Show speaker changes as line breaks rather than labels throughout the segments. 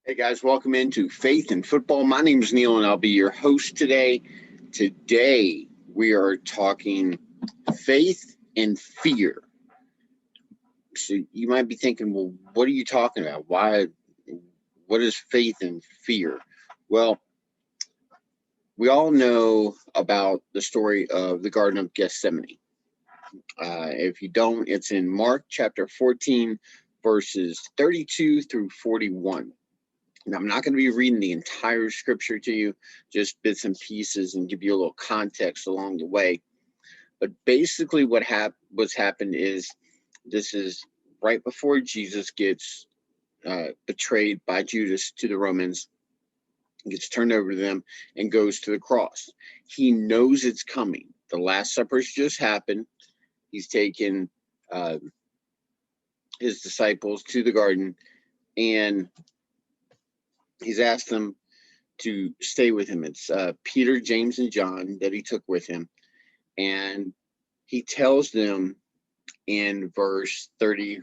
Hey guys, welcome into Faith and Football. My name is Neil and I'll be your host today. Today we are talking faith and fear. So you might be thinking, well, what are you talking about? What is faith and fear? Well, we all know about the story of the Garden of Gethsemane. If you don't, it's in Mark chapter 14, verses 32 through 41. And I'm not going to be reading the entire scripture to you, just bits and pieces, and give you a little context along the way. But basically what's happened is this is right before Jesus gets betrayed by Judas to the Romans, gets turned over to them, and goes to the cross. He knows it's coming. The Last Supper's just happened. He's taken his disciples to the garden, and he's asked them to stay with him. It's Peter, James, and John that he took with him. And he tells them in verse 34,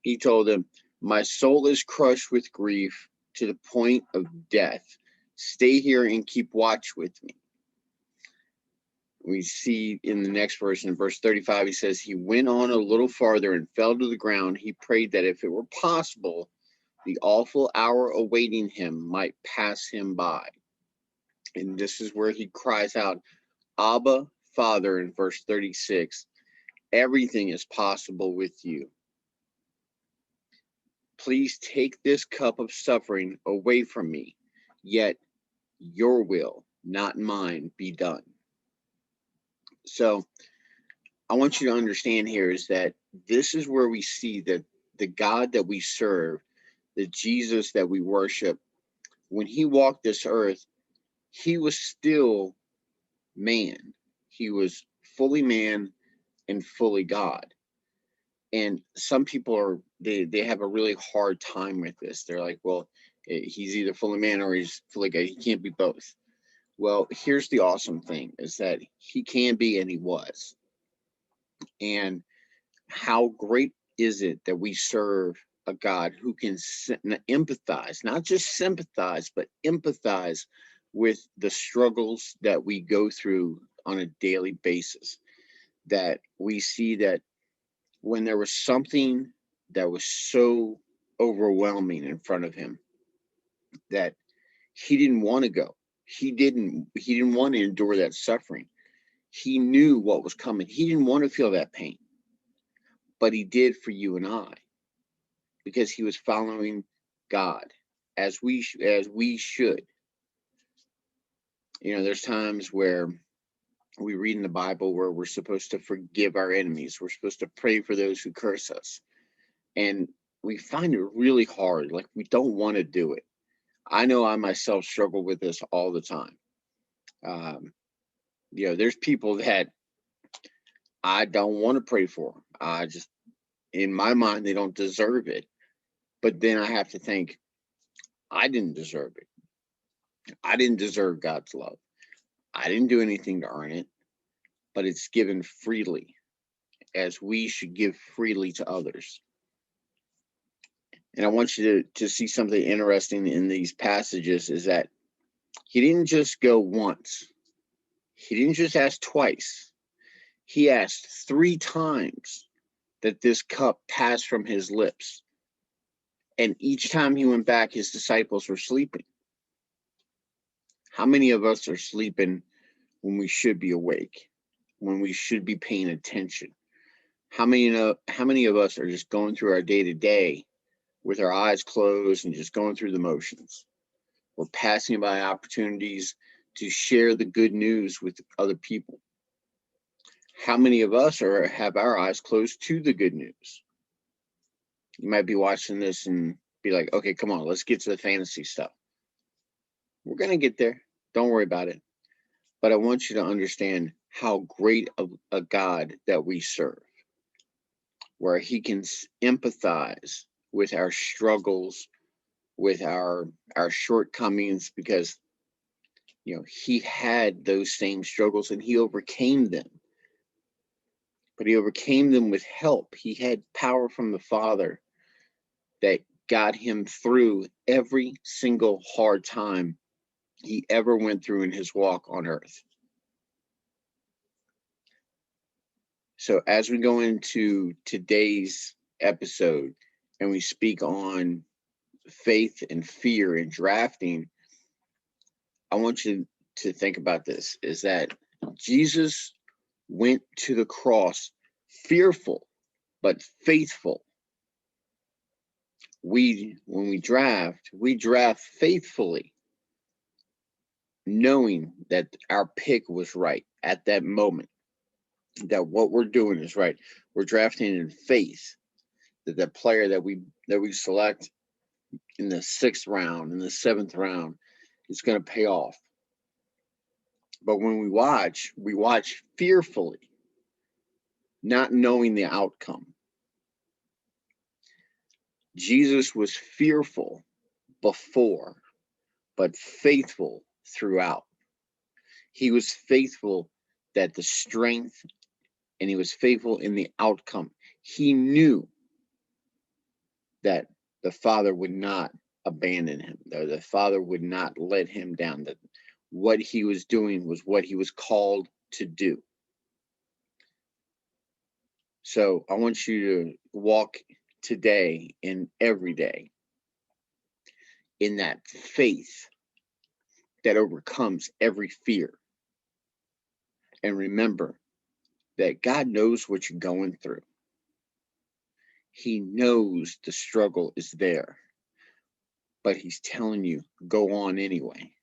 he told them, "My soul is crushed with grief to the point of death. Stay here and keep watch with me." We see in the next verse, in verse 35, he says, "He went on a little farther and fell to the ground. He prayed that if it were possible, the awful hour awaiting him might pass him by." And this is where he cries out, "Abba, Father," in verse 36, "everything is possible with you. Please take this cup of suffering away from me, yet your will, not mine, be done." So I want you to understand here is that this is where we see that the God that we serve, the Jesus that we worship, when he walked this earth, he was still man. He was fully man and fully God. And some people they have a really hard time with this. They're like, well, he's either fully man or he's fully God. He can't be both. Well, here's the awesome thing is that he can be and he was. And how great is it that we serve a God who can empathize, not just sympathize, but empathize with the struggles that we go through on a daily basis. That we see that when there was something that was so overwhelming in front of him that he didn't want to go. He didn't want to endure that suffering. He knew what was coming. He didn't want to feel that pain. But he did for you and I because he was following God as we should. You know, there's times where we read in the Bible where we're supposed to forgive our enemies. We're supposed to pray for those who curse us. And we find it really hard. Like, we don't want to do it. I know I myself struggle with this all the time. There's people that I don't want to pray for. I just, in my mind, they don't deserve it. But then I have to think, I didn't deserve it. I didn't deserve God's love. I didn't do anything to earn it, but it's given freely, as we should give freely to others. And I want you to see something interesting in these passages is that he didn't just go once. He didn't just ask twice. He asked 3 times that this cup pass from his lips. And each time he went back, his disciples were sleeping. How many of us are sleeping when we should be awake, when we should be paying attention? How many of us are just going through our day-to-day with our eyes closed and just going through the motions? We're passing by opportunities to share the good news with other people. How many of us have our eyes closed to the good news? You might be watching this and be like, okay, come on, let's get to the fantasy stuff. We're going to get there. Don't worry about it. But I want you to understand how great a God that we serve, where he can empathize with our struggles, with our shortcomings, because he had those same struggles and he overcame them. but he overcame them with help. He had power from the Father that got him through every single hard time he ever went through in his walk on earth. So as we go into today's episode and we speak on faith and fear and drafting, I want you to think about this, is that Jesus went to the cross fearful but faithful. When we draft faithfully, knowing that our pick was right at that moment, that what we're doing is right. We're drafting in faith that the player that we select in the 6th round, in the 7th round, is going to pay off. But when we watch fearfully, not knowing the outcome. Jesus was fearful before, but faithful throughout. He was faithful that the strength, and he was faithful in the outcome. He knew that the Father would not abandon him, that the Father would not let him down, that what he was doing was what he was called to do. So I want you to walk today and every day in that faith that overcomes every fear. And remember that God knows what you're going through. He knows the struggle is there, but he's telling you, go on anyway.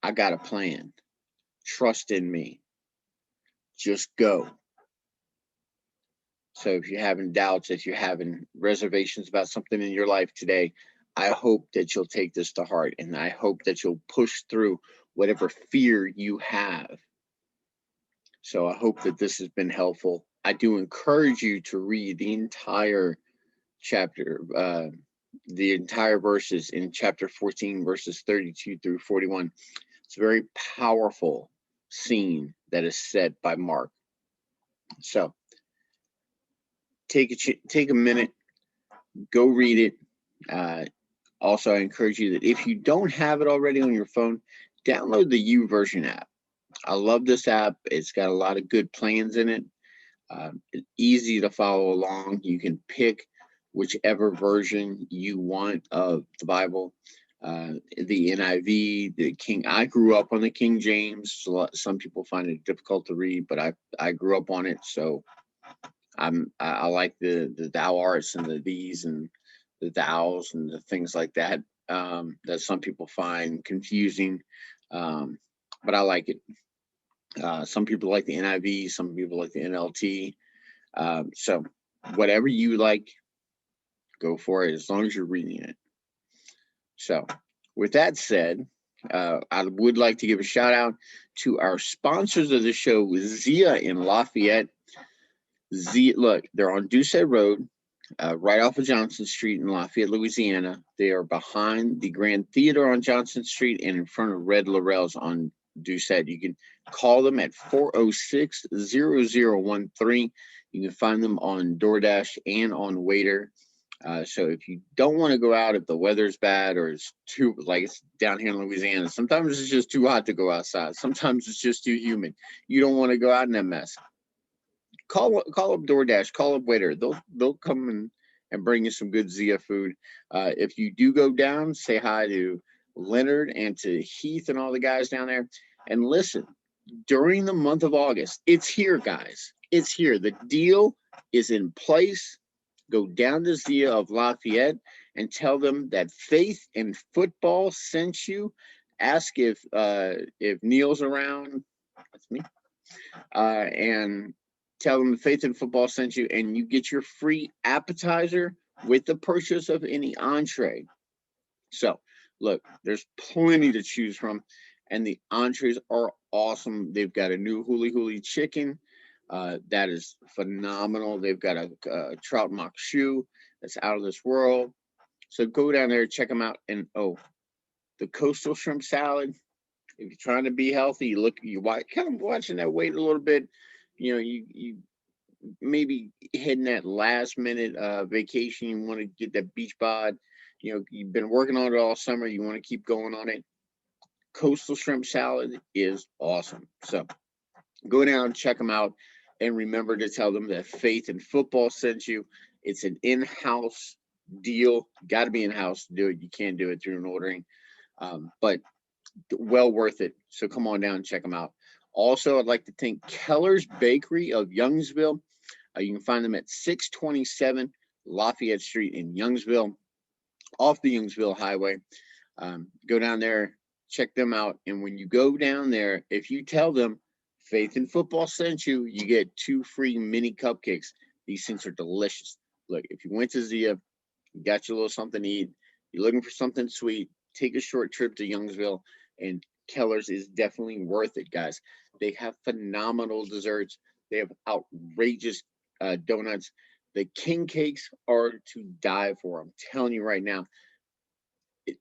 I got a plan. Trust in me. Just go. So if you're having doubts, if you're having reservations about something in your life today, I hope that you'll take this to heart, and I hope that you'll push through whatever fear you have. So I hope that this has been helpful. I do encourage you to read the entire chapter, the entire verses in chapter 14, verses 32 through 41. It's a very powerful scene that is set by Mark. So take a minute, go read it. Also, I encourage you that if you don't have it already on your phone, download the YouVersion app. I love this app. It's got a lot of good plans in it. It's easy to follow along. You can pick whichever version you want of the Bible. The NIV, the King. I grew up on the King James. Some people find it difficult to read, but I grew up on it, so I like the thou arts and the these and the thous and the things like that, that some people find confusing, but I like it. Some people like the NIV, some people like the NLT. So whatever you like, go for it, as long as you're reading it. So with that said, I would like to give a shout out to our sponsors of the show, Zia in Lafayette. Zia, look, they're on Doucet Road, right off of Johnson Street in Lafayette, Louisiana. They are behind the Grand Theater on Johnson Street and in front of Red Laurel's on Doucet. You can call them at 406-0013. You can find them on DoorDash and on Waiter. So if you don't want to go out, if the weather's bad or it's too, like it's down here in Louisiana, sometimes it's just too hot to go outside. Sometimes it's just too humid. You don't want to go out in that mess. Call up DoorDash, call up Waiter. They'll come and bring you some good Zia food. If you do go down, say hi to Leonard and to Heath and all the guys down there. And listen, during the month of August, it's here, guys. It's here. The deal is in place. Go down to Zia of Lafayette and tell them that Faith in Football sent you. Ask if Neil's around. That's me. And tell them Faith in Football sent you, and you get your free appetizer with the purchase of any entree. So, look, there's plenty to choose from, and the entrees are awesome. They've got a new huli huli chicken that is phenomenal. They've got a trout mock shoe that's out of this world. So go down there, check them out. And the coastal shrimp salad. If you're trying to be healthy, you kind of watching that weight a little bit. You maybe hitting that last minute vacation, you want to get that beach bod, you've been working on it all summer, you want to keep going on it. Coastal shrimp salad is awesome. So go down, check them out, and remember to tell them that Faith in Football sent you. It's an in-house deal. Got to be in-house to do it. You can't do it through an ordering, but well worth it. So come on down and check them out. Also, I'd like to thank Keller's Bakery of Youngsville. You can find them at 627 Lafayette Street in Youngsville, off the Youngsville Highway. Go down there, check them out. And when you go down there, if you tell them Faith in Football sent you, you get 2 free mini cupcakes. These things are delicious. Look, if you went to Zia, you got your little something to eat, you're looking for something sweet, take a short trip to Youngsville, and Keller's is definitely worth it, guys. They have phenomenal desserts. They have outrageous donuts. The king cakes are to die for. I'm telling you right now.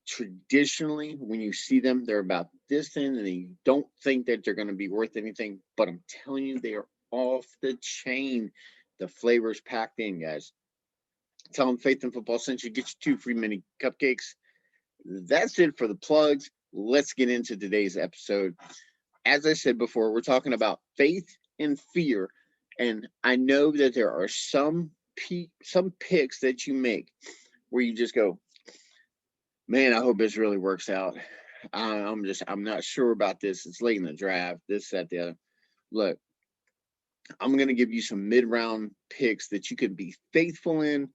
Traditionally, when you see them, they're about this thin, and you don't think that they're going to be worth anything. But I'm telling you, they are off the chain. The flavors packed in, guys. Tell them Faith in Football sent you. Get you 2 free mini cupcakes. That's it for the plugs. Let's get into today's episode. As I said before, we're talking about faith and fear, and I know that there are some picks that you make where you just go, man, I hope this really works out. I'm not sure about this. It's late in the draft. This, that, the other. Look, I'm gonna give you some mid-round picks that you could be faithful in,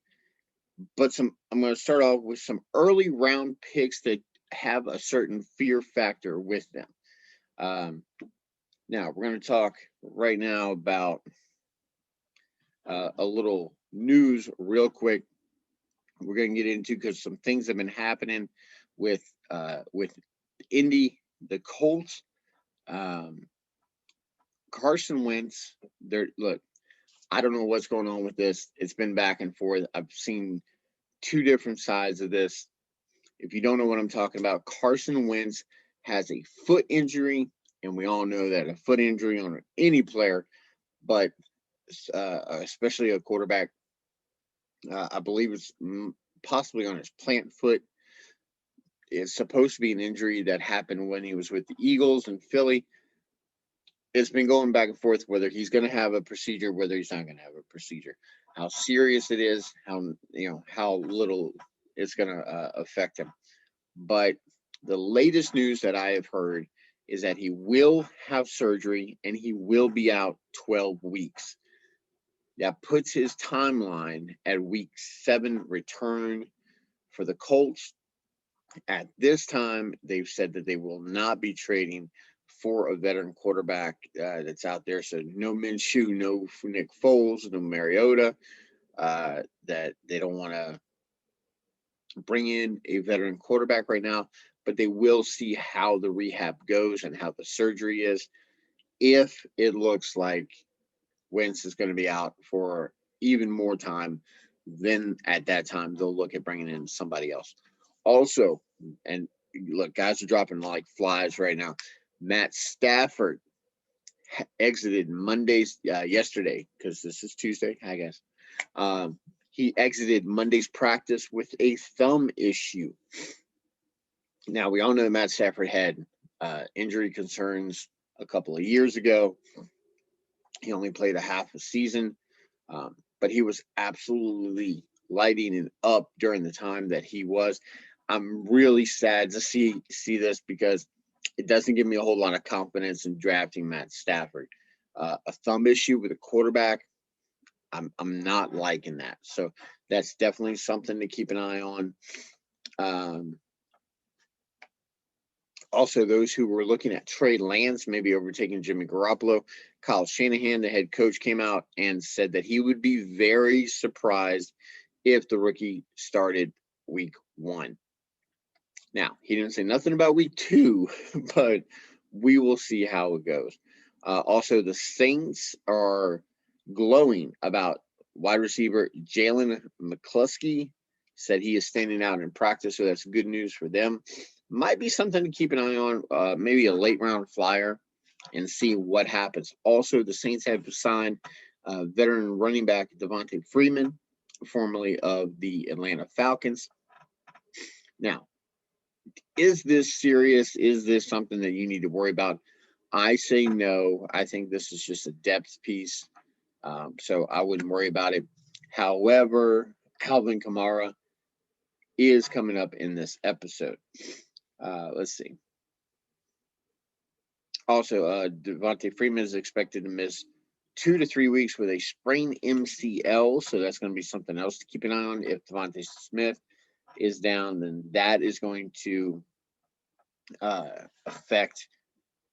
but I'm gonna start off with some early round picks that have a certain fear factor with them. Now we're gonna talk right now about a little news real quick. We're gonna get into because some things have been happening with Indy, the Colts, Carson Wentz. Look, I don't know what's going on with this. It's been back and forth. I've seen 2 different sides of this. If you don't know what I'm talking about, Carson Wentz has a foot injury, and we all know that a foot injury on any player, but especially a quarterback, I believe it's possibly on his plant foot. It's supposed to be an injury that happened when he was with the Eagles and Philly. It's been going back and forth whether he's going to have a procedure, whether he's not going to have a procedure, how serious it is, how little it's going to affect him. But the latest news that I have heard is that he will have surgery and he will be out 12 weeks. That puts his timeline at week 7 return for the Colts. At this time, they've said that they will not be trading for a veteran quarterback that's out there. So no Minshew, no Nick Foles, no Mariota. That they don't want to bring in a veteran quarterback right now, but they will see how the rehab goes and how the surgery is. If it looks like Wentz is going to be out for even more time, then at that time they'll look at bringing in somebody else. Also, and look, guys are dropping like flies right now. Matt Stafford exited yesterday, because this is Tuesday, I guess. He exited Monday's practice with a thumb issue. Now, we all know Matt Stafford had injury concerns a couple of years ago. He only played a half a season, but he was absolutely lighting it up during the time that he was. I'm really sad to see this because it doesn't give me a whole lot of confidence in drafting Matt Stafford. A thumb issue with a quarterback, I'm not liking that. So that's definitely something to keep an eye on. Also, those who were looking at Trey Lance maybe overtaking Jimmy Garoppolo, Kyle Shanahan, the head coach, came out and said that he would be very surprised if the rookie started week 1. Now, he didn't say nothing about week 2, but we will see how it goes. Also, the Saints are glowing about wide receiver Jalen McCluskey. Said he is standing out in practice, so that's good news for them. Might be something to keep an eye on, maybe a late round flyer, and see what happens. Also, the Saints have signed Veteran running back Devontae Freeman, formerly of the Atlanta Falcons. Now, is this serious? Is this something that you need to worry about? I say no. I think this is just a depth piece. So I wouldn't worry about it. However, Alvin Kamara is coming up in this episode. Let's see. Also, Devontae Freeman is expected to miss 2 to 3 weeks with a sprained MCL. So that's going to be something else to keep an eye on. If Devontae Smith is down, then that is going to affect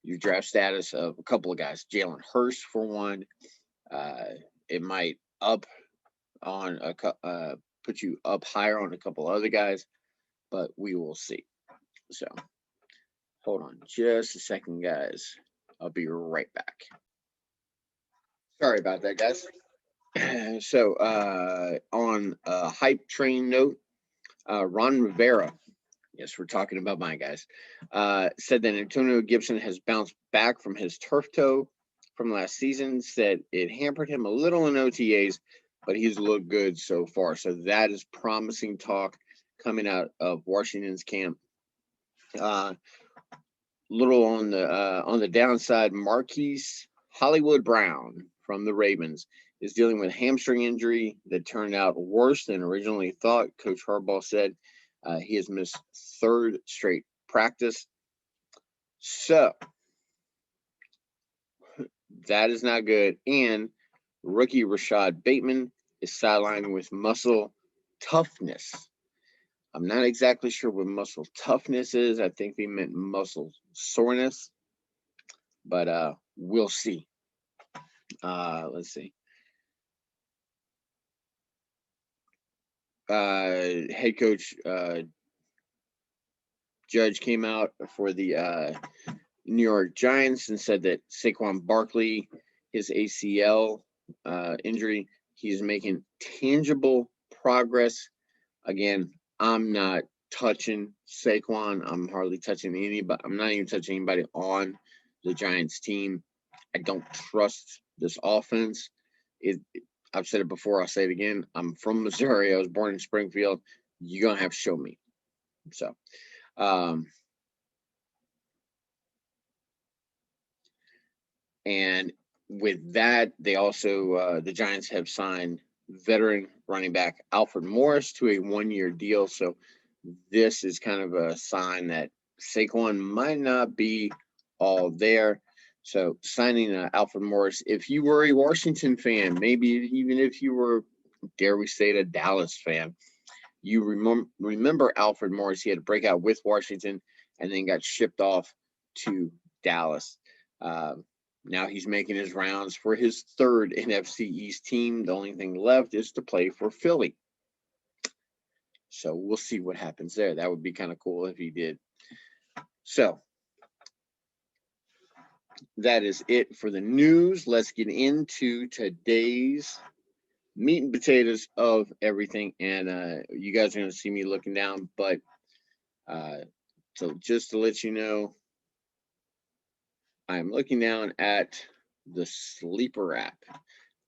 your draft status of a couple of guys. Jalen Hurst, for one. It might up on put you up higher on a couple other guys, but we will see. So hold on just a second, guys. I'll be right back. Sorry about that, guys. So on a hype train note, Ron Rivera, yes, we're talking about my guys, said that Antonio Gibson has bounced back from his turf toe from last season, said it hampered him a little in OTAs, but he's looked good so far. So that is promising talk coming out of Washington's camp. Little on the downside, Marquise Hollywood Brown from the Ravens is dealing with a hamstring injury that turned out worse than originally thought. Coach Harbaugh said he has missed third straight practice. So that is not good. And rookie Rashad Bateman is sidelined with muscle toughness. I'm not exactly sure what muscle toughness is. I think they meant muscle soreness, but we'll see. Let's see. Head coach Judge came out for the New York Giants and said that Saquon Barkley, his ACL injury, he's making tangible progress. Again, I'm not touching Saquon. I'm hardly touching anybody. I'm not even touching anybody on the Giants team. I don't trust this offense. I've said it before. I'll say it again. I'm from Missouri. I was born in Springfield. You're going to have to show me. So, and with that, they also, the Giants have signed veteran running back Alfred Morris to a 1-year deal. So this is kind of a sign that Saquon might not be all there. So signing Alfred Morris, if you were a Washington fan, maybe even if you were, dare we say, a Dallas fan, you remember Alfred Morris. He had a breakout with Washington and then got shipped off to Dallas. Now he's making his rounds for his third NFC East team. The only thing left is to play for Philly. So we'll see what happens there. That would be kind of cool if he did. So that is it for the news. Let's get into today's meat and potatoes of everything. And you guys are going to see me looking down. But so just to let you know, I'm looking down at the Sleeper app.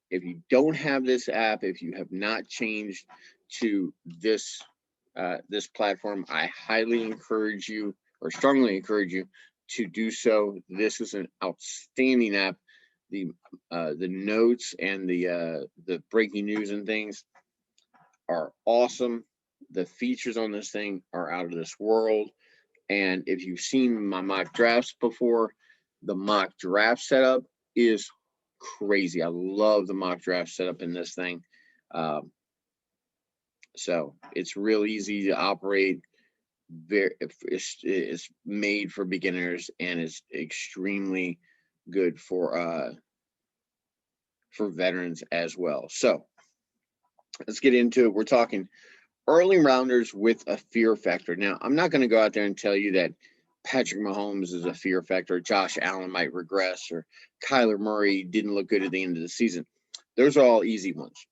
If you don't have this app, if you have not changed to this platform, I highly encourage you, or strongly encourage you, to do so. This is an outstanding app. The notes and the breaking news and things are awesome. The features on this thing are out of this world. And if you've seen my mock drafts before, the mock draft setup is crazy. I love the mock draft setup in this thing. So it's real easy to operate. It's made for beginners and it's extremely good for veterans as well. So let's get into it. We're talking early rounders with a fear factor. Now, I'm not going to go out there and tell you that Patrick Mahomes is a fear factor, Josh Allen might regress, or Kyler Murray didn't look good at the end of the season. Those are all easy ones.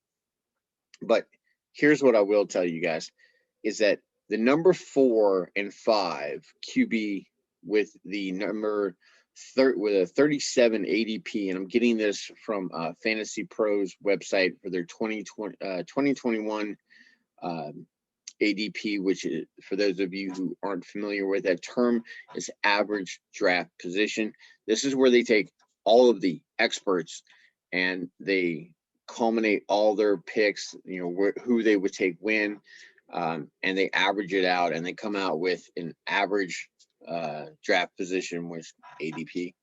But here's what I will tell you guys, is that the number 4 and 5 QB with the number with a 37 ADP, and I'm getting this from Fantasy Pros website for their 2021 ADP, which is, for those of you who aren't familiar with that term, is average draft position. This is where they take all of the experts and they culminate all their picks, who they would take when, and they average it out and they come out with an average draft position, which ADP.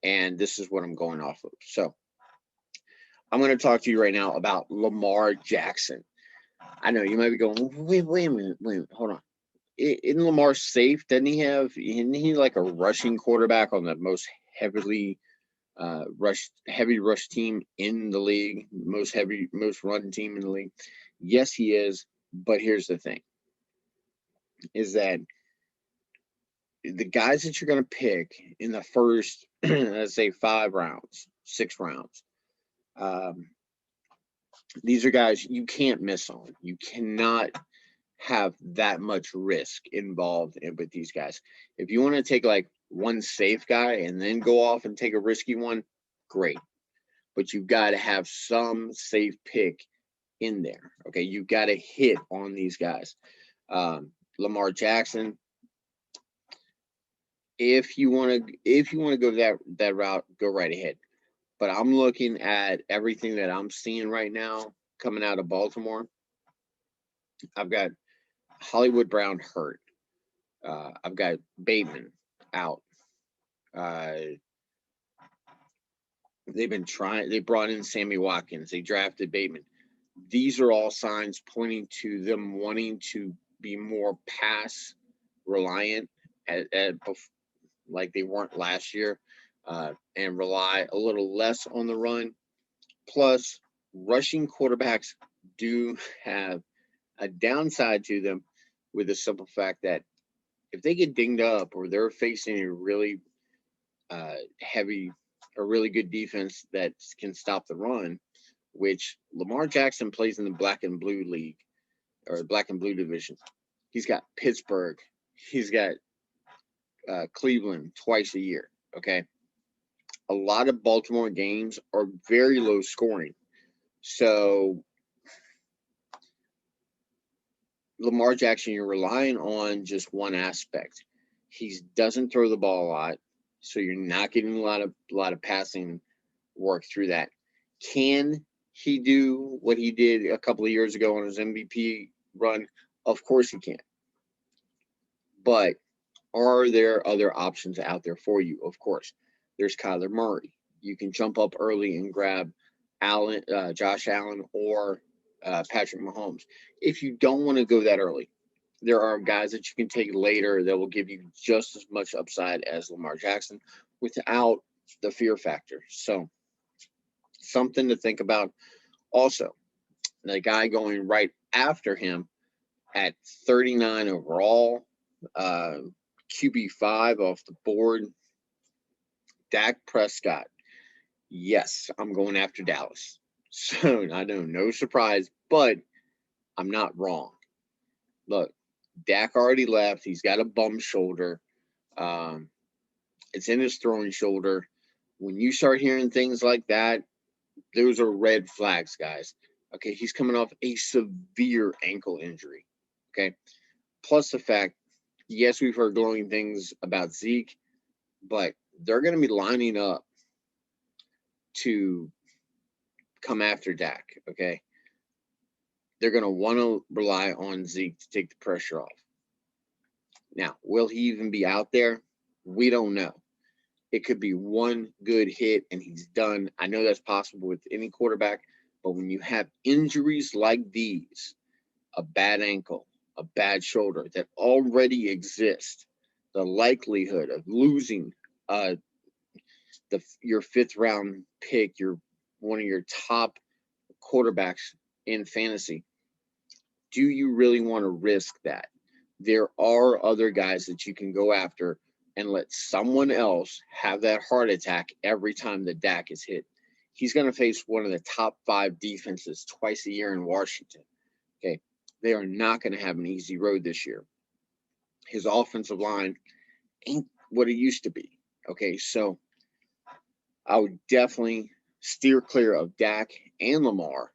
And this is what I'm going off of. So I'm going to talk to you right now about Lamar Jackson. I know you might be going, wait a minute, hold on. Isn't Lamar safe? Isn't he like a rushing quarterback on the most heavy rush team in the league, most run team in the league? Yes, he is. But here's the thing, is that the guys that you're going to pick in the first, let's say 5 rounds, 6 rounds, these are guys you can't miss on. You cannot have that much risk involved with these guys. If you want to take like one safe guy and then go off and take a risky one, great. But you've got to have some safe pick in there. Okay, you've got to hit on these guys. Lamar Jackson. If you want to go that route, go right ahead. But I'm looking at everything that I'm seeing right now coming out of Baltimore. I've got Hollywood Brown hurt. I've got Bateman out. They've been trying. They brought in Sammy Watkins. They drafted Bateman. These are all signs pointing to them wanting to be more pass reliant, like they weren't last year, and rely a little less on the run. Plus, rushing quarterbacks do have a downside to them, with the simple fact that if they get dinged up or they're facing a really heavy or really good defense that can stop the run, which Lamar Jackson plays in the black and blue league or black and blue division. He's got Pittsburgh. He's got Cleveland twice a year. Okay. A lot of Baltimore games are very low scoring. So Lamar Jackson, you're relying on just one aspect. He doesn't throw the ball a lot, so you're not getting a lot of passing work through that. Can he do what he did a couple of years ago on his MVP run? Of course he can. But are there other options out there for you? Of course. There's Kyler Murray. You can jump up early and grab Josh Allen or Patrick Mahomes. If you don't want to go that early, there are guys that you can take later that will give you just as much upside as Lamar Jackson without the fear factor. So something to think about. Also, the guy going right after him at 39 overall, QB5 off the board, Dak Prescott. Yes, I'm going after Dallas. So I know, no surprise, but I'm not wrong. Look, Dak already left. He's got a bum shoulder. It's in his throwing shoulder. When you start hearing things like that, those are red flags, guys. Okay, he's coming off a severe ankle injury. Okay, plus the fact, yes, we've heard glowing things about Zeke, but they're going to be lining up to come after Dak. Okay, they're going to want to rely on Zeke to take the pressure off. Now, will he even be out there? We don't know. It could be one good hit and he's done. I know that's possible with any quarterback, but when you have injuries like these, a bad ankle, a bad shoulder that already exist, the likelihood of losing your 5th round pick, one of your top quarterbacks in fantasy, do you really want to risk that? There are other guys that you can go after and let someone else have that heart attack every time the Dak is hit. He's going to face one of the top 5 defenses twice a year in Washington. Okay, they are not going to have an easy road this year. His offensive line ain't what it used to be. Okay, so I would definitely steer clear of Dak and Lamar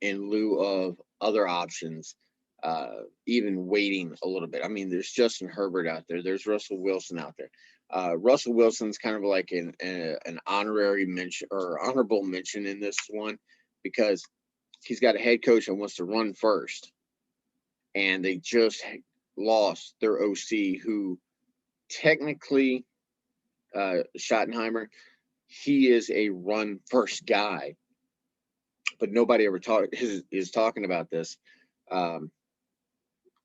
in lieu of other options, even waiting a little bit. I mean, there's Justin Herbert out there, there's Russell Wilson out there. Russell Wilson's kind of like an honorary mention or honorable mention in this one because he's got a head coach that wants to run first, and they just lost their OC, who technically, Schottenheimer, he is a run first guy, but nobody ever is talking about this. Um,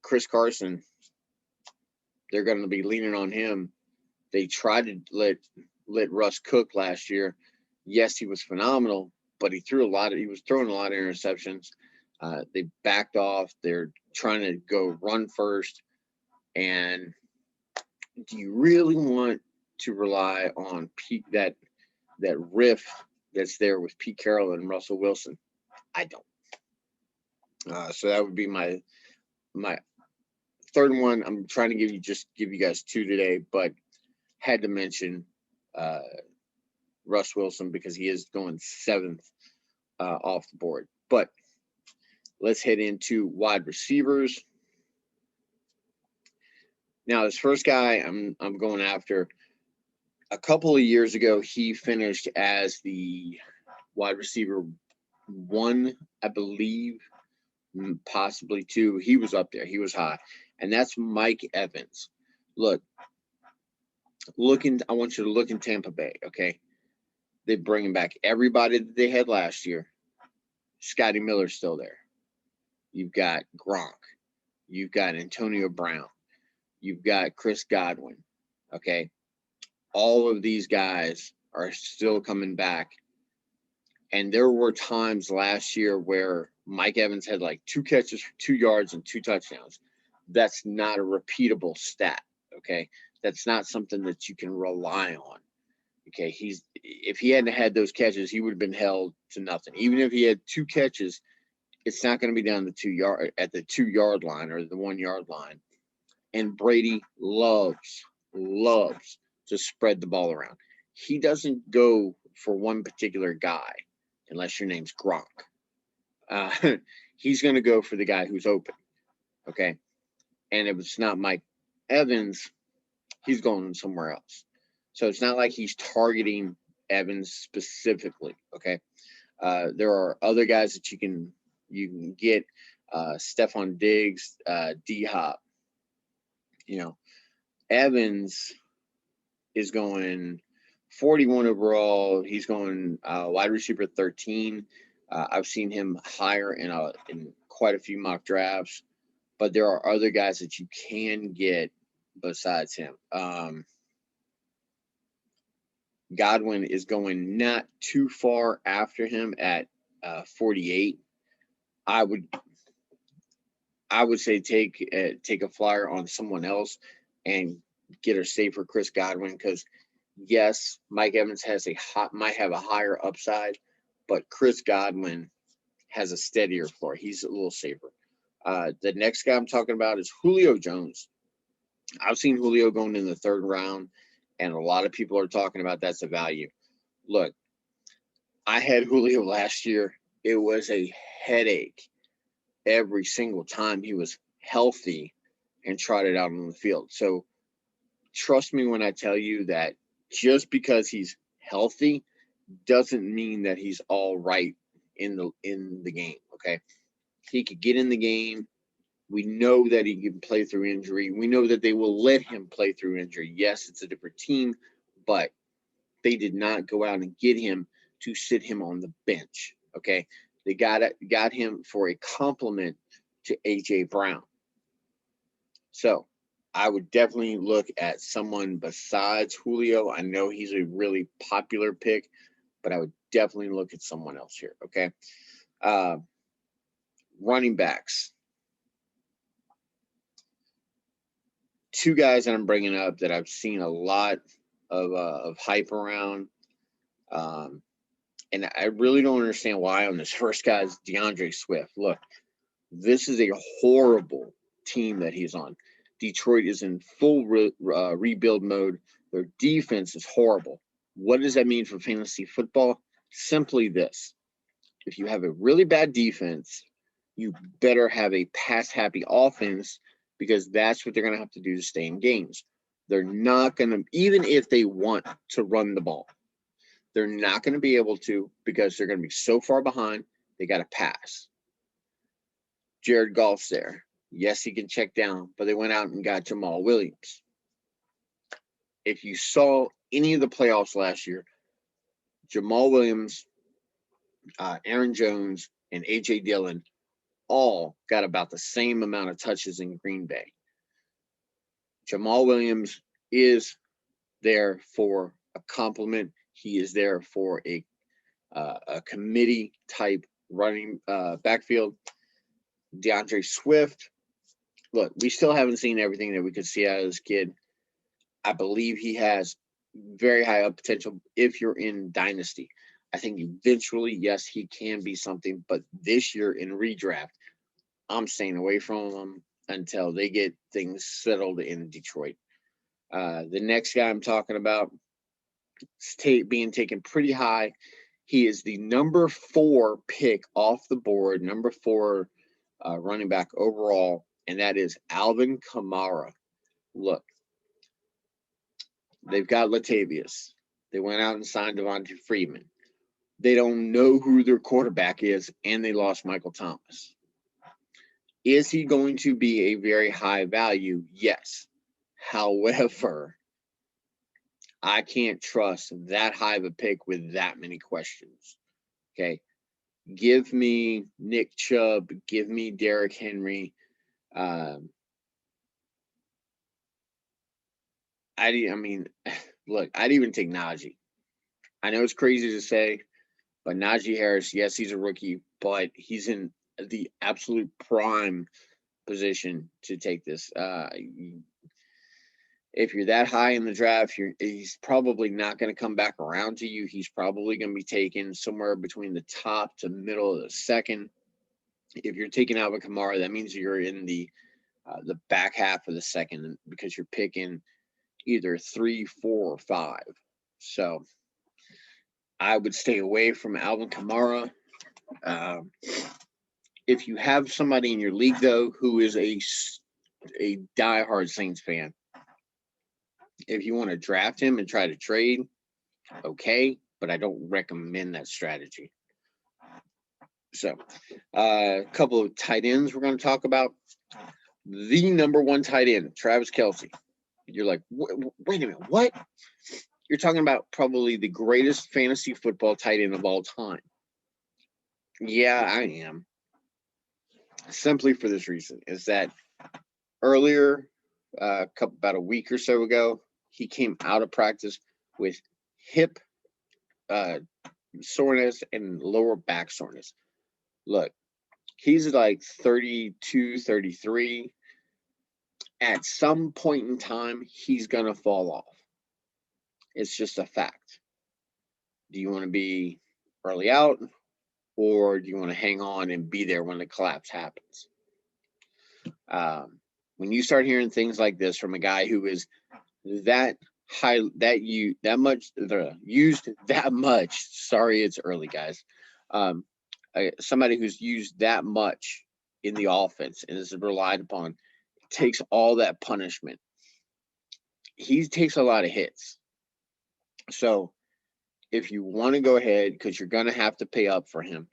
Chris Carson, they're going to be leaning on him. They tried to let Russ cook last year. Yes, he was phenomenal, but he was throwing a lot of interceptions. They backed off. They're trying to go run first. And do you really want to rely on that riff that's there with Pete Carroll and Russell Wilson? I don't. So that would be my third one. I'm trying to give you guys two today, but had to mention Russ Wilson because he is going seventh off the board. But let's head into wide receivers. Now, this first guy I'm going after, a couple of years ago, he finished as the wide receiver 1, I believe, possibly 2. He was up there. He was high. And that's Mike Evans. I want you to look in Tampa Bay, okay? They're bringing back everybody that they had last year. Scotty Miller's still there. You've got Gronk. You've got Antonio Brown. You've got Chris Godwin, okay? All of these guys are still coming back. And there were times last year where Mike Evans had like 2 catches for 2 yards and 2 touchdowns. That's not a repeatable stat, okay? That's not something that you can rely on. Okay, if he hadn't had those catches, he would have been held to nothing. Even if he had 2 catches, it's not going to be down the 2 yard line or the 1 yard line. And Brady loves to spread the ball around. He doesn't go for one particular guy unless your name's Gronk. He's going to go for the guy who's open. Okay, and if it's not Mike Evans, he's going somewhere else. So it's not like he's targeting Evans specifically. Okay, there are other guys that you can get. Stephon Diggs, D Hop. Evans is going 41 overall. He's going wide receiver 13. I've seen him higher in quite a few mock drafts, but there are other guys that you can get besides him. Godwin is going not too far after him at 48. I would say take a flyer on someone else and get a safer Chris Godwin, because yes, Mike Evans might have a higher upside, but Chris Godwin has a steadier floor. He's a little safer. The next guy I'm talking about is Julio Jones. I've seen Julio going in the 3rd round, and a lot of people are talking about that's a value. Look, I had Julio last year. It was a headache every single time he was healthy and trotted out on the field. So trust me when I tell you that just because he's healthy doesn't mean that he's all right in the game. Okay, he could get in the game. We know that he can play through injury. We know that they will let him play through injury. Yes, it's a different team, but they did not go out and get him to sit him on the bench. Okay, they got him for a compliment to AJ Brown. So I would definitely look at someone besides Julio. I know he's a really popular pick, but I would definitely look at someone else here. Okay, running backs. 2 guys that I'm bringing up that I've seen a lot of hype around, and I really don't understand why on this first guy is DeAndre Swift. Look, this is a horrible team that he's on. Detroit is in full rebuild mode. Their defense is horrible. What does that mean for fantasy football? Simply this. If you have a really bad defense, you better have a pass-happy offense because that's what they're going to have to do to stay in games. They're not going to, even if they want to run the ball, they're not going to be able to because they're going to be so far behind. They got to pass. Jared Goff's there. Yes, he can check down, but they went out and got Jamal Williams. If you saw any of the playoffs last year, Jamal Williams, Aaron Jones, and A.J. Dillon all got about the same amount of touches in Green Bay. Jamal Williams is there for a compliment. He is there for a committee type running backfield. DeAndre Swift, look, we still haven't seen everything that we could see out of this kid. I believe he has very high up potential if you're in Dynasty. I think eventually, yes, he can be something, but this year in redraft, I'm staying away from him until they get things settled in Detroit. The next guy I'm talking about is being taken pretty high. He is the number 4 pick off the board, number 4 running back overall, and that is Alvin Kamara. Look, they've got Latavius. They went out and signed Devontae Freeman. They don't know who their quarterback is, and they lost Michael Thomas. Is he going to be a very high value? Yes. However, I can't trust that high of a pick with that many questions. Okay. Give me Nick Chubb. Give me Derrick Henry. I mean, look, I'd even take Najee. I know it's crazy to say, but Najee Harris, yes, he's a rookie, but he's in the absolute prime position to take this. If you're that high in the draft, he's probably not going to come back around to you. He's probably going to be taken somewhere between the top to middle of the second. If you're taking Alvin Kamara, that means you're in the back half of the second because you're picking either 3, 4, or 5. So I would stay away from Alvin Kamara. If you have somebody in your league, though, who is a diehard Saints fan, if you want to draft him and try to trade, okay, but I don't recommend that strategy. So, a couple of tight ends we're going to talk about. The number 1 tight end, Travis Kelce. You're like, wait a minute, what? You're talking about probably the greatest fantasy football tight end of all time. Yeah, I am. Simply for this reason, is that earlier, about a week or so ago, he came out of practice with hip soreness and lower back soreness. Look, he's like 32, 33. At some point in time, he's going to fall off. It's just a fact. Do you want to be early out, or do you want to hang on and be there when the collapse happens? When you start hearing things like this from a guy who is that high, used that much. Sorry, it's early, guys. Somebody who's used that much in the offense and is relied upon, takes all that punishment. He takes a lot of hits. So if you want to go ahead, because you're going to have to pay up for him,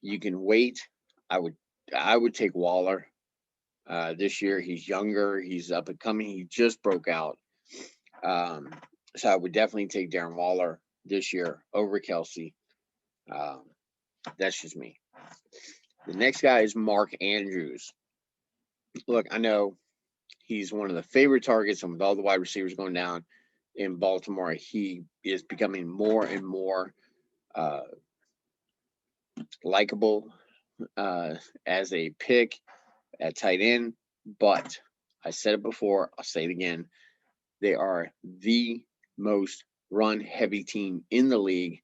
you can wait. I would take Waller. This year, he's younger. He's up and coming. He just broke out. So I would definitely take Darren Waller this year over Kelce. That's just me. The next guy is Mark Andrews. Look, I know he's one of the favorite targets, and with all the wide receivers going down in Baltimore, he is becoming more and more likable as a pick at tight end. But I said it before, I'll say it again. They are the most run-heavy team in the league,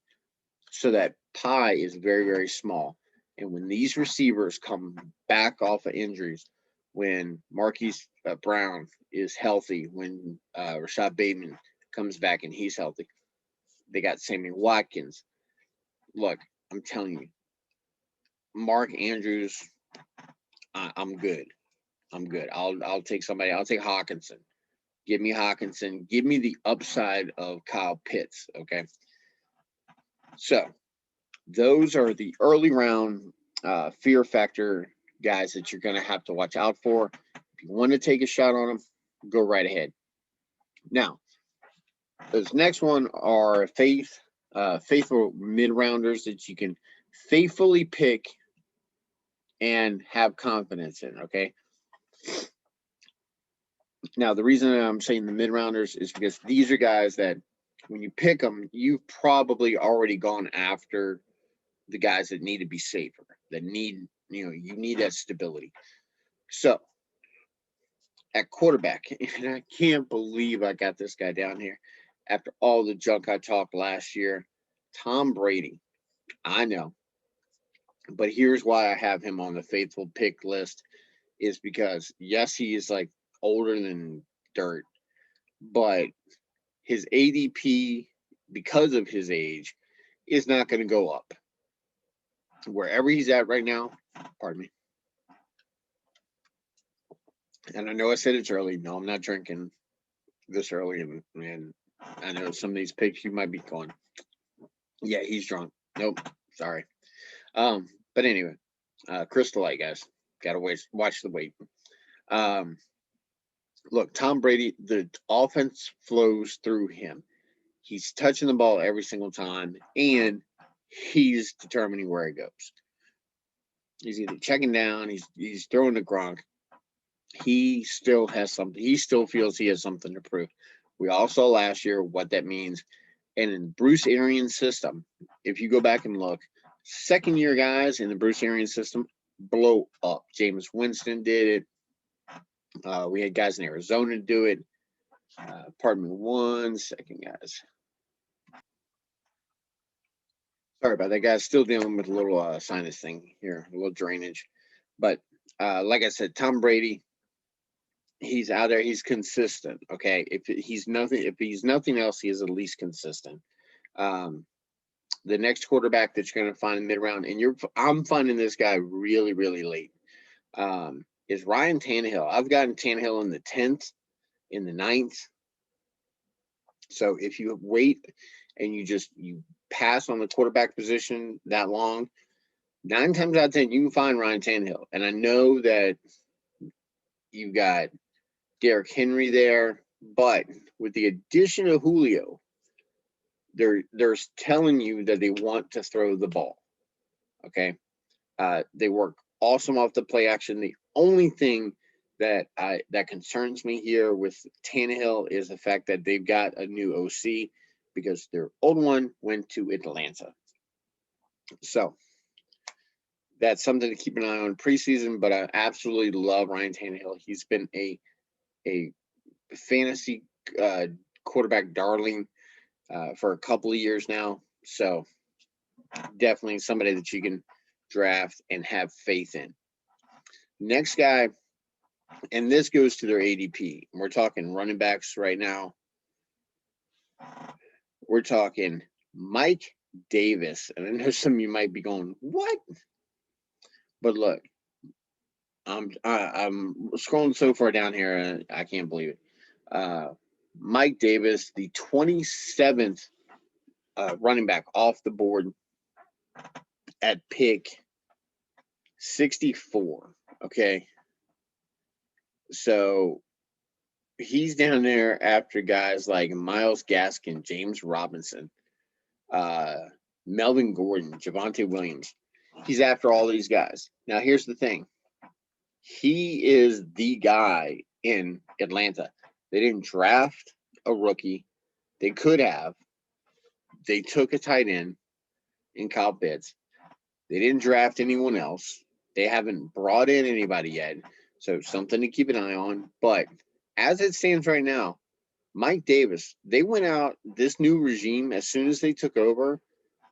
so that pie is very, very small. And when these receivers come back off of injuries, when Marquise Brown is healthy, when Rashad Bateman comes back and he's healthy. They got Sammy Watkins. Look, I'm telling you, Mark Andrews, I'm good. I'm good. I'll take somebody. I'll take Hawkinson. Give me Hawkinson. Give me the upside of Kyle Pitts. Okay. So those are the early round fear factor guys that you're going to have to watch out for. If you want to take a shot on them, go right ahead. Now, those next one are faithful mid-rounders that you can faithfully pick and have confidence in, okay? Now, the reason I'm saying the mid-rounders is because these are guys that when you pick them, you've probably already gone after the guys that need to be safer, that need, you need that stability. So, at quarterback, and I can't believe I got this guy down here after all the junk I talked last year, Tom Brady. I know. But here's why I have him on the faithful pick list is because, yes, he is like older than dirt, but his ADP, because of his age, is not going to go up. Wherever he's at right now, pardon me. And I know I said it's early. No, I'm not drinking this early. And I know some of these picks you might be going, yeah, he's drunk. Nope, sorry. But anyway, Crystal Light, guys. Gotta watch the weight. Look, Tom Brady, the offense flows through him. He's touching the ball every single time, and he's determining where he goes. He's either checking down, he's throwing to Gronk. He still has something. He still feels he has something to prove. We all saw last year what that means. And in Bruce Arians' system, if you go back and look, second-year guys in the Bruce Arians system blow up. Jameis Winston did it. We had guys in Arizona do it. Pardon me 1 second, guys. Sorry about that, guys. Still dealing with a little sinus thing here, a little drainage. But like I said, Tom Brady, he's out there. He's consistent. Okay, if he's nothing else, he is at least consistent. The next quarterback that you're going to find in mid-round, and I'm finding this guy really, really late, is Ryan Tannehill. I've gotten Tannehill in the 10th, in the 9th. So if you wait and you pass on the quarterback position that long, 9 times out of 10, you can find Ryan Tannehill. And I know that you've got Derrick Henry there, but with the addition of Julio, they're telling you that they want to throw the ball. Okay. They work awesome off the play action. The only thing that concerns me here with Tannehill is the fact that they've got a new OC because their old one went to Atlanta. So that's something to keep an eye on preseason, but I absolutely love Ryan Tannehill. He's been a fantasy quarterback darling for a couple of years now. So definitely somebody that you can draft and have faith in. Next guy, and this goes to their ADP. We're talking running backs right now. We're talking Mike Davis. And I know some of you might be going, what? But look, I'm scrolling so far down here, I can't believe it. Mike Davis, the 27th running back off the board at pick 64. Okay. So he's down there after guys like Myles Gaskin, James Robinson, Melvin Gordon, Javonte Williams. He's after all these guys. Now, here's the thing. He is the guy in Atlanta. They didn't draft a rookie. They could have. They took a tight end in Kyle Pitts. They didn't draft anyone else. They haven't brought in anybody yet. So something to keep an eye on. But as it stands right now, Mike Davis, they went out, this new regime, as soon as they took over,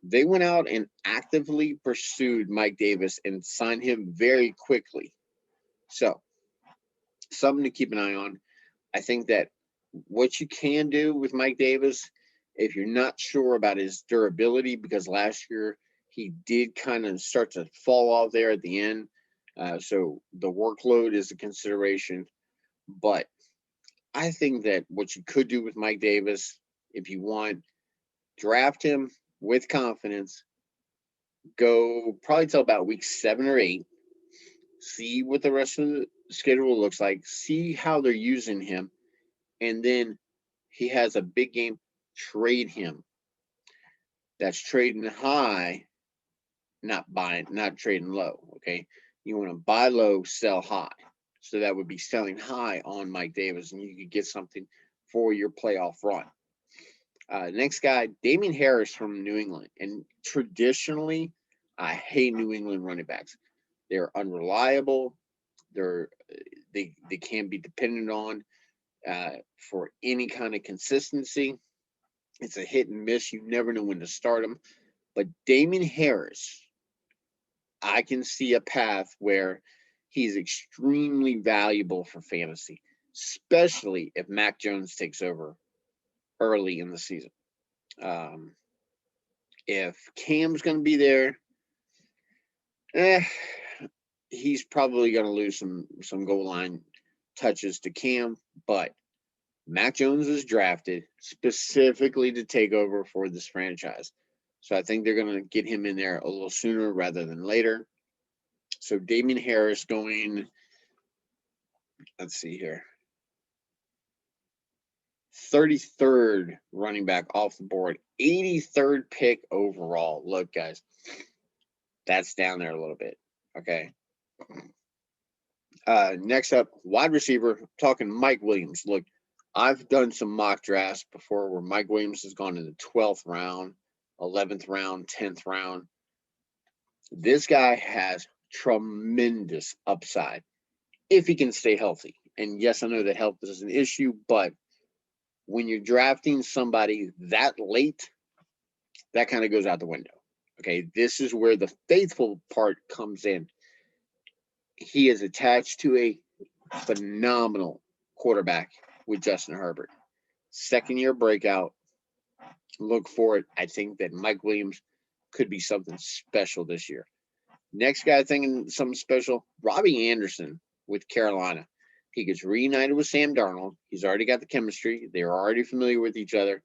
they went out and actively pursued Mike Davis and signed him very quickly. So something to keep an eye on. I think that what you can do with Mike Davis, if you're not sure about his durability, because last year he did kind of start to fall off there at the end. So the workload is a consideration. But I think that what you could do with Mike Davis, if you want, draft him with confidence, go probably till about week 7 or 8, see what the rest of the schedule looks like, see how they're using him, and then he has a big game, trade him. That's trading high, not trading low. Okay. You want to buy low, sell high. So that would be selling high on Mike Davis, and you could get something for your playoff run. Next guy, Damian Harris from New England. And traditionally, I hate New England running backs. They're unreliable. They can't be depended on for any kind of consistency. It's a hit and miss. You never know when to start them. But Damian Harris, I can see a path where he's extremely valuable for fantasy, especially if Mac Jones takes over early in the season. Um, if Cam's going to be there, he's probably going to lose some goal line touches to Cam, but Mac Jones is drafted specifically to take over for this franchise. So I think they're going to get him in there a little sooner rather than later. So Damian Harris going, let's see here, 33rd running back off the board, 83rd pick overall. Look, guys, that's down there a little bit. Okay. Next up, wide receiver, talking Mike Williams. Look, I've done some mock drafts before where Mike Williams has gone in the 12th round, 11th round, 10th round. This guy has tremendous upside if he can stay healthy. And yes, I know that health is an issue, but when you're drafting somebody that late, that kind of goes out the window. Okay, this is where the faithful part comes in. He is attached to a phenomenal quarterback with Justin Herbert. Second year breakout. Look for it. I think that Mike Williams could be something special this year. Next guy thinking something special, Robbie Anderson with Carolina. He gets reunited with Sam Darnold. He's already got the chemistry. They're already familiar with each other.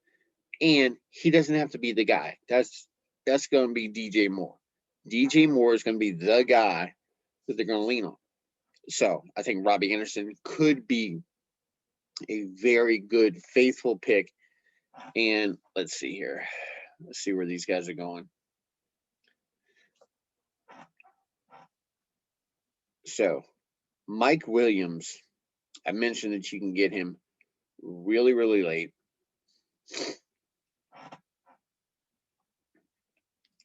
And he doesn't have to be the guy. That's going to be DJ Moore. DJ Moore is going to be the guy that they're going to lean on. So I think Robbie Anderson could be a very good, faithful pick. And let's see here. Let's see where these guys are going. So Mike Williams, I mentioned that you can get him really, really late.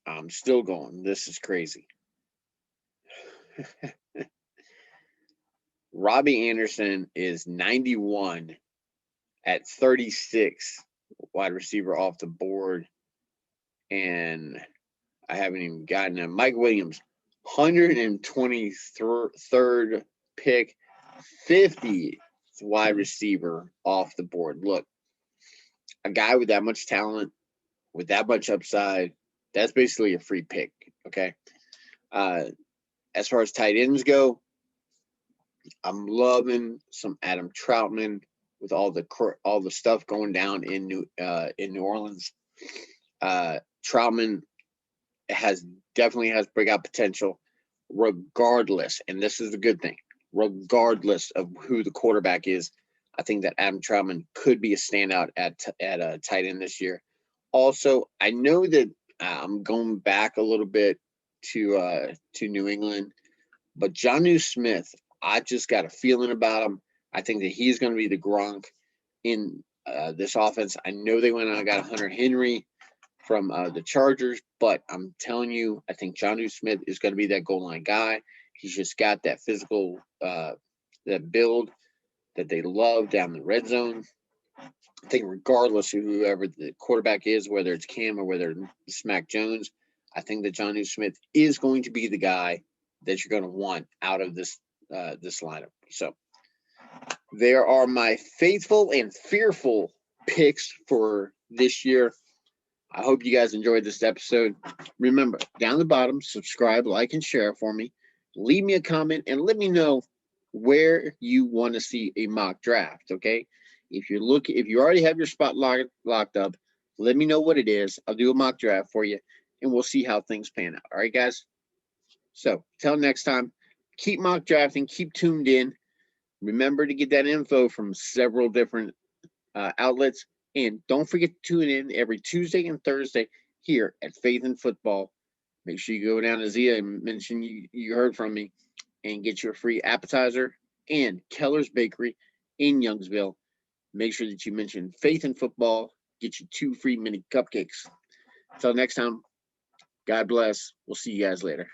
I'm still going. This is crazy. Robbie Anderson is 91 at 36 wide receiver off the board. And I haven't even gotten him. Mike Williams, 123rd pick, 50th wide receiver off the board. Look, a guy with that much talent, with that much upside, that's basically a free pick. Okay. As far as tight ends go, I'm loving some Adam Troutman with all the stuff going down in New Orleans. Troutman definitely has breakout potential, regardless. And this is the good thing. Regardless of who the quarterback is, I think that Adam Troutman could be a standout at a tight end this year. Also, I know that I'm going back a little bit to New England, but Jonnu Smith, I just got a feeling about him. I think that he's going to be the Gronk in this offense. I know they went out and got Hunter Henry from the Chargers, but I'm telling you, I think Jonnu Smith is going to be that goal line guy. He's just got that physical, that build that they love down the red zone. I think regardless of whoever the quarterback is, whether it's Cam or whether it's Mac Jones, I think that Jonnu Smith is going to be the guy that you're going to want out of this lineup. So There are my faithful and fearful picks for this year. I hope you guys enjoyed this episode. Remember, down the bottom, subscribe, like, and share for me. Leave me a comment and let me know where you want to see a mock draft. Okay, if you already have your spot locked up, let me know what it is. I'll do a mock draft for you, and we'll see how things pan out. All right, guys. So till next time, keep mock drafting, keep tuned in. Remember to get that info from several different outlets. And don't forget to tune in every Tuesday and Thursday here at Faith in Football. Make sure you go down to Zia and mention you heard from me and get your free appetizer and Keller's Bakery in Youngsville. Make sure that you mention Faith in Football. Get you 2 free mini cupcakes. Until next time, God bless. We'll see you guys later.